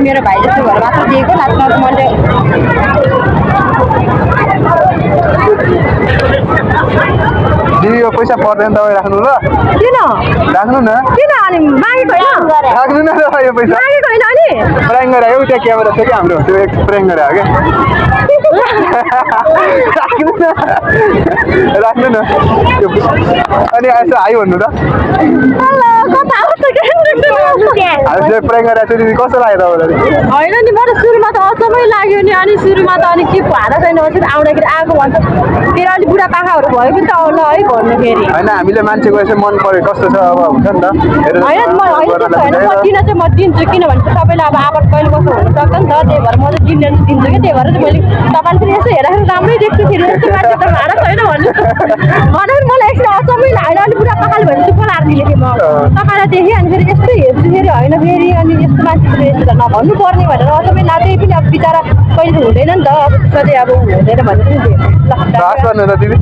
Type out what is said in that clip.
मेरो भाइ जस्तो भएर मात्र दिएको लास्टमा मैले दिदी यो पैसा पर्दैन तपाईँ राख्नु ल किन राख्नु न किन अनि मागेको हैन राख्नु न यो पैसा मागेको हैन अनि प्राङ गरायो त्यहाँ क्यामेरा छ कि हाम्रो त्यो एक प्राङ गरायो क्या राख्नु न अनि यसो हाई भन्नु त प्राङ गराएको छ दिदी कस्तो लाग्यो तपाईँलाई होइन नि मलाई सुरुमा त अचम्मै लाग्यो नि अनि सुरुमा त अनि के भाडा छैन आउँदाखेरि आएको भन्छ फेरि अलिक बुढा पाखाहरू भयो पनि त आउला है भन्नु फेरि होइन हामीले मान्छेको यसो मन पऱ्यो कस्तो छ अब हुन्छ नि त होइन म दिन चाहिँ म दिन्छु किनभने तपाईँलाई अब आवाज कहिले कस्तो हुनसक्छ नि त त्यही भएर म चाहिँ दिन्छु कि त्यही भएर चाहिँ मैले तपाईँले पनि यसो हेर्दाखेरि राम्रै देख्छु फेरि यस्तो मान्छे त भाडा छैन भन्नु भने मलाई एकछिन अचम्मै लाग्यो अलिक बुढा पाखाले भने चुप्प लाग्दिनँ कि म तपाईँलाई देखेँ अनि फेरि यस्तो हेर्छु फेरि होइन फेरि अनि यस्तो मान्छे यस्तो नभन्नु पर्ने भनेर अचम्मै लाग्दै पनि अब बिचरा कहिले हुँदैन नि त सधैँ अब हुँदैन भनेर दिदी